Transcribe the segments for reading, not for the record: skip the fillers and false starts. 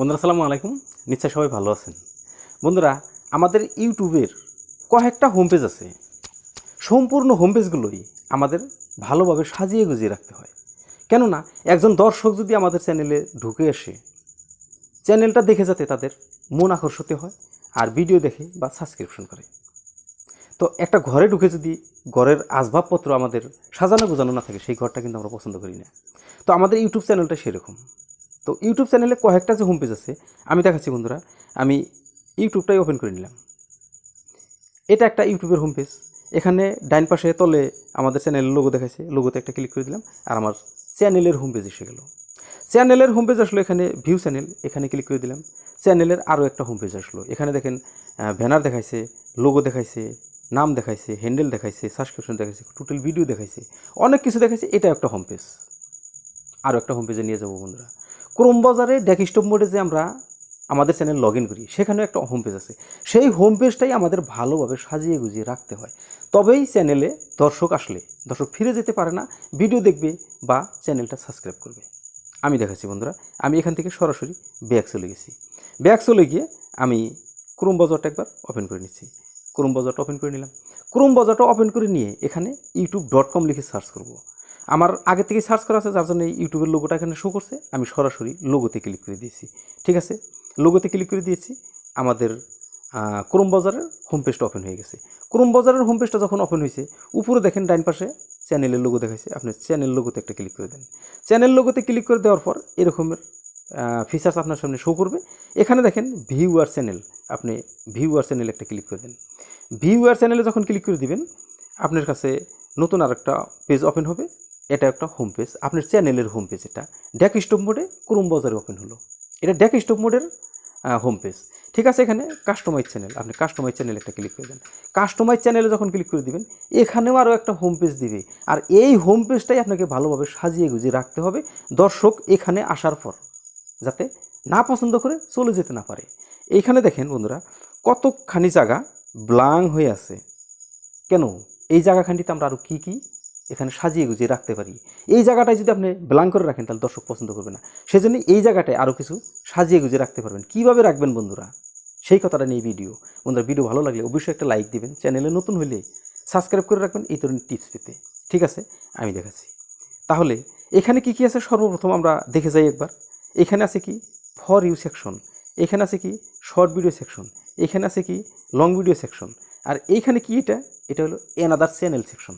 বন্ধুরা আসসালামু আলাইকুম। নিশ্চয় সবাই ভালো আছেন। বন্ধুরা, আমাদের ইউটিউবের কয়েকটা হোম পেজ আছে। সম্পূর্ণ হোম পেজগুলোই আমাদের ভালোভাবে সাজিয়ে গুজিয়ে রাখতে হয়। কেননা একজন দর্শক যদি আমাদের চ্যানেলে ঢুকে আসে, চ্যানেলটা দেখে যাতে তাদের মন আকর্ষিত হয় আর ভিডিও দেখে বা সাবস্ক্রিপশন করে। তো একটা ঘরে ঢুকে যদি ঘরের আসবাবপত্র আমাদের সাজানো গোছানো না থাকে, সেই ঘরটা কিন্তু আমরা পছন্দ করি না। তো আমাদের ইউটিউব চ্যানেলটা সেরকম। তো ইউটিউব চ্যানেলে কয়েকটা যে হোম পেজ আছে আমি দেখাচ্ছি বন্ধুরা। আমি ইউটিউবটাই ওপেন করে নিলাম। এটা একটা ইউটিউবের হোম পেজ। এখানে ডাইন পাশে তলে আমাদের চ্যানেলের লোগো দেখাচ্ছে, লোগোতে একটা ক্লিক করে দিলাম আর আমার চ্যানেলের হোম পেজ এসে গেল। চ্যানেলের হোম পেজ আসলো, এখানে ভিউ চ্যানেল, এখানে ক্লিক করে দিলাম। চ্যানেলের আরও একটা হোম পেজ আসলো। এখানে দেখেন ব্যানার দেখাইছে, লোগো দেখাইছে, নাম দেখাইছে, হ্যান্ডেল দেখাইছে, সাবস্ক্রিপশন দেখাইছে, টোটাল ভিডিও দেখাইছে, অনেক কিছু দেখাইছে। এটা একটা হোম পেজ। আরও একটা হোম পেজে নিয়ে যাবো বন্ধুরা। ক্রোম বাজারে ডেস্কটপ মোডে যে আমরা আমাদের চ্যানেল লগ ইন করি, সেখানেও একটা হোম পেজ আছে। সেই হোম পেজটাই আমাদের ভালোভাবে সাজিয়ে গুজিয়ে রাখতে হয়, তবেই চ্যানেলে দর্শক আসলে দর্শক ফিরে যেতে পারে না, ভিডিও দেখবে বা চ্যানেলটা সাবস্ক্রাইব করবে। আমি দেখাচ্ছি বন্ধুরা। আমি এখান থেকে সরাসরি ব্যাক চলে গেছি। ব্যাক চলে গিয়ে আমি ক্রোম বাজারটা একবার ওপেন করে নিচ্ছি। ক্রোম বাজারটা ওপেন করে নিলাম। ক্রোম বাজারটা ওপেন করে নিয়ে এখানে youtube.com লিখে সার্চ করব। আমার আগে থেকে সার্চ করা আছে, যার জন্য এই ইউটিউবের লোগোটা এখানে শো করছে। আমি সরাসরি লোগোতে ক্লিক করে দিয়েছি। ঠিক আছে, লোগোতে ক্লিক করে দিয়েছি। আমাদের ক্রোম বাজারের হোম পেজটা ওপেন হয়ে গেছে। ক্রোম বাজারের হোম পেজটা যখন ওপেন হয়েছে, উপরে দেখেন ডাইন পাশে চ্যানেলের লোগো দেখাইছে। আপনি চ্যানেল লোগোতে একটা ক্লিক করে দেন। চ্যানেল লোগোতে ক্লিক করে দেওয়ার পর এরকমের ফিচার্স আপনার সামনে শো করবে। এখানে দেখেন ভিউ আর চ্যানেল, আপনি ভিউ আর চ্যানেল একটা ক্লিক করে দেন। ভিউ আর চ্যানেলে যখন ক্লিক করে দিবেন, আপনার কাছে নতুন আর একটা পেজ ওপেন হবে। এটা একটা হোম পেজ, আপনার চ্যানেলের হোম পেজ। এটা ডেস্কটপ মোডে ক্রোম ব্রাউজারে ওপেন হলো। এটা ডেস্কটপ মোডের হোম পেজ। ঠিক আছে, এখানে কাস্টমাইজ চ্যানেল, আপনি কাস্টমাইজ চ্যানেল একটা ক্লিক করে দেন। কাস্টমাইজ চ্যানেলে যখন ক্লিক করে দিবেন, এখানেও আরও একটা হোম পেজ দিবে। আর এই হোম পেজটাই আপনাকে ভালোভাবে সাজিয়ে গুজিয়ে রাখতে হবে, দর্শক এখানে আসার পর যাতে না পছন্দ করে চলে যেতে না পারে। এইখানে দেখেন বন্ধুরা, কতখানি জায়গা ব্ল্যাঙ্ক হয়ে আছে। কেন? এই জায়গাখানিতে আমরা আরও কী কী এখানে সাজিয়ে গুজিয়ে রাখতে পারি। এই জায়গাটায় যদি আপনি ব্ল্যাঙ্ক করে রাখেন, তাহলে দর্শক পছন্দ করবে না। সেজন্য এই জায়গাটায় আরও কিছু সাজিয়ে গুজিয়ে রাখতে পারবেন। কীভাবে রাখবেন বন্ধুরা, সেই কথাটা নিয়ে ভিডিও। বন্ধুরা, ভিডিও ভালো লাগলে অবশ্যই একটা লাইক দিবেন, চ্যানেলে নতুন হলে সাবস্ক্রাইব করে রাখবেন এই ধরনের টিপস পেতে। ঠিক আছে, আমি দেখাচ্ছি। তাহলে এখানে কি কি আছে সর্বপ্রথম আমরা দেখে যাই একবার। এখানে আছে কি ফর ইউ সেকশন, এখানে আছে কি শর্ট ভিডিও সেকশন, এখানে আছে কি লং ভিডিও সেকশন, আর এইখানে কি এটা এটা হলো অ্যানাদার চ্যানেল সেকশন।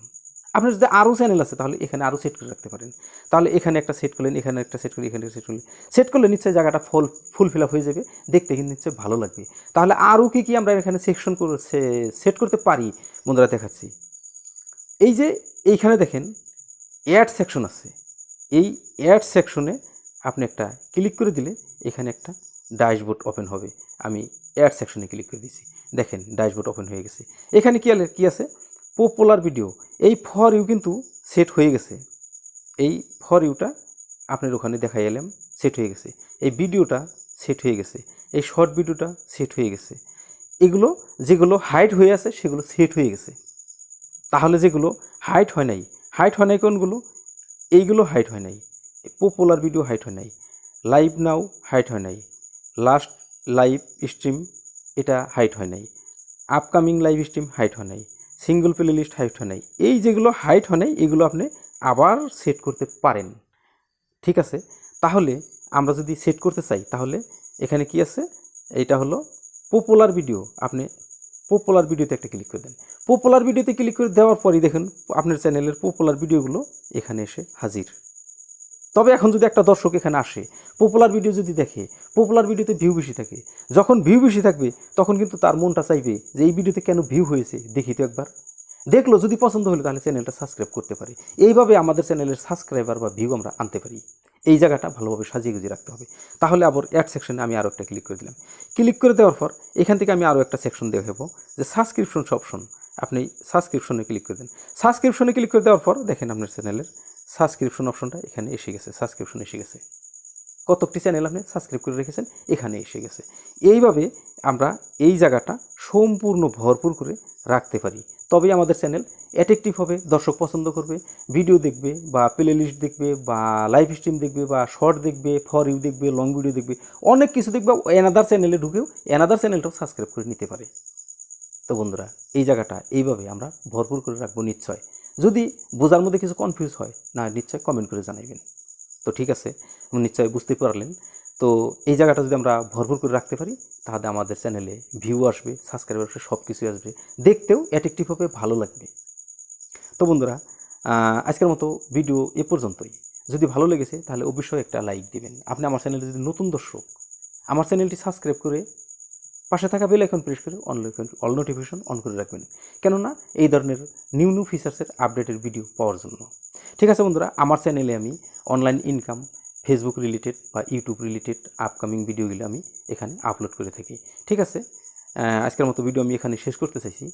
আপনার যদি আরও চ্যানেল আছে তাহলে এখানে আরও সেট করে রাখতে পারেন। তাহলে এখানে একটা সেট করলেন, এখানে একটা সেট করলেন, এখানে সেট করলেন। সেট করলে নিশ্চয়ই জায়গাটা ফুল ফিল আপ হয়ে যাবে, দেখতে কিন্তু নিশ্চয়ই ভালো লাগবে। তাহলে আরও কী কী আমরা এখানে সেকশন করে সেট করতে পারি বন্ধুরা দেখাচ্ছি। এই যে এইখানে দেখেন অ্যাড সেকশন আছে। এই অ্যাড সেকশনে আপনি একটা ক্লিক করে দিলে এখানে একটা ড্যাশবোর্ড ওপেন হবে। আমি অ্যাড সেকশনে ক্লিক করে দিয়েছি, দেখেন ড্যাশবোর্ড ওপেন হয়ে গেছে। এখানে কি আছে পপুলার ভিডিও। এই ফর ইউ কিন্তু সেট হয়ে গেছে। এই ফর ইউটা আপনার ওখানে দেখাই এলাম, সেট হয়ে গেছে। এই ভিডিওটা সেট হয়ে গেছে, এই শর্ট ভিডিওটা সেট হয়ে গেছে। এগুলো যেগুলো হাইড হয়ে আছে সেগুলো সেট হয়ে গেছে। তাহলে যেগুলো হাইড হয় নাই কোনগুলো? এইগুলো হাইড হয় নাই। পপুলার ভিডিও হাইড হয় নাই, লাইভ নাও হাইড হয় নাই, লাস্ট লাইভ স্ট্রিম এটা হাইড হয় নাই, আপকামিং লাইভ স্ট্রিম হাইড হয় নাই, সিঙ্গল প্লে লিস্ট হাইড হয় নাই। এই যেগুলো হাইড হয় নাই এগুলো আপনি আবার সেট করতে পারেন। ঠিক আছে, তাহলে আমরা যদি সেট করতে চাই তাহলে এখানে কি আছে, এইটা হলো পপুলার ভিডিও। আপনি পপুলার ভিডিওতে একটা ক্লিক করে দেন। পপুলার ভিডিওতে ক্লিক করে দেওয়ার পরই দেখুন আপনার চ্যানেলের পপুলার ভিডিওগুলো এখানে এসে হাজির। তবে এখন যদি একটা দর্শক এখানে আসে, পপুলার ভিডিও যদি দেখে, পপুলার ভিডিওতে ভিউ বেশি থাকে, যখন ভিউ বেশি থাকবে তখন কিন্তু তার মনটা চাইবে যে এই ভিডিওতে কেন ভিউ হয়েছে, দেখি তো একবার। দেখলো, যদি পছন্দ হলো তাহলে চ্যানেলটা সাবস্ক্রাইব করতে পারি। এইভাবে আমাদের চ্যানেলের সাবস্ক্রাইবার বা ভিউ আমরা আনতে পারি। এই জায়গাটা ভালোভাবে সাজিয়ে গুজিয়ে রাখতে হবে। তাহলে আবার অ্যাড সেকশনে আমি আরও একটা ক্লিক করে দিলাম। ক্লিক করে দেওয়ার পর এখান থেকে আমি আরও একটা সেকশন দেখাবো যে সাবস্ক্রিপশন অপশন। আপনি সাবস্ক্রিপশনে ক্লিক করে দেন। সাবস্ক্রিপশনে ক্লিক করে দেওয়ার পর দেখেন আপনার চ্যানেলের সাবস্ক্রিপশন অপশনটা এখানে এসে গেছে, সাবস্ক্রিপশন এসে গেছে। কতকটি চ্যানেল আপনি সাবস্ক্রাইব করে রেখেছেন, এখানে এসে গেছে। এইভাবে আমরা এই জায়গাটা সম্পূর্ণ ভরপুর করে রাখতে পারি, তবেই আমাদের চ্যানেল অ্যাট্রাকটিভ হবে, দর্শক পছন্দ করবে, ভিডিও দেখবে বা প্লে লিস্ট দেখবে বা লাইভ স্ট্রিম দেখবে বা শর্ট দেখবে, ফর ইউ দেখবে, লং ভিডিও দেখবে, অনেক কিছু দেখবে। অ্যানাদার চ্যানেলে ঢুকেও অ্যানাদার চ্যানেলটাও সাবস্ক্রাইব করে নিতে পারে। তো বন্ধুরা, এই জায়গাটা এইভাবে আমরা ভরপুর করে রাখবো নিশ্চয়। যদি বোঝার মধ্যে কিছু কনফিউজ হয় না, নিশ্চয় কমেন্ট করে জানাবেন। তো ঠিক আছে, নিশ্চয় বুঝতে পারলেন। তো এই জায়গাটা যদি আমরা ভরপুর করে রাখতে পারি, তাহলে আমাদের চ্যানেলে ভিউ আসবে, সাবস্ক্রাইবার আসবে, সব কিছুই আসবে, দেখতেও অ্যাট্রাকটিভ হবে, ভালো লাগবে। তো বন্ধুরা, আজকের মতো ভিডিও এ পর্যন্তই। যদি ভালো লেগেছে তাহলে অবশ্যই একটা লাইক দিবেন। আপনি আমার চ্যানেলে যদি নতুন দর্শক, আমার চ্যানেলটি সাবস্ক্রাইব করে পাশে থাকা বেল আইকন প্রেস করে অল নোটিফিকেশন অন করে রাখবেন, কেননা এই ধরনের নিউ নিউ ফিচার্সের আপডেটের ভিডিও পাওয়ার জন্য। ঠিক আছে বন্ধুরা, আমার চ্যানেলে আমি অনলাইন ইনকাম, ফেসবুক রিলেটেড বা ইউটিউব রিলেটেড আপকামিং ভিডিওগুলো আমি এখানে আপলোড করে থাকি। ঠিক আছে, আজকের মতো ভিডিও আমি এখানে শেষ করতে চাইছি।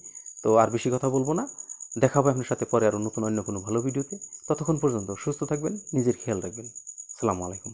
তো আর বেশি কথা বলবো না, দেখা হবে আপনার সাথে পরে আরও নতুন অন্য কোনো ভালো ভিডিওতে। ততক্ষণ পর্যন্ত সুস্থ থাকবেন, নিজের খেয়াল রাখবেন। আসসালামু আলাইকুম।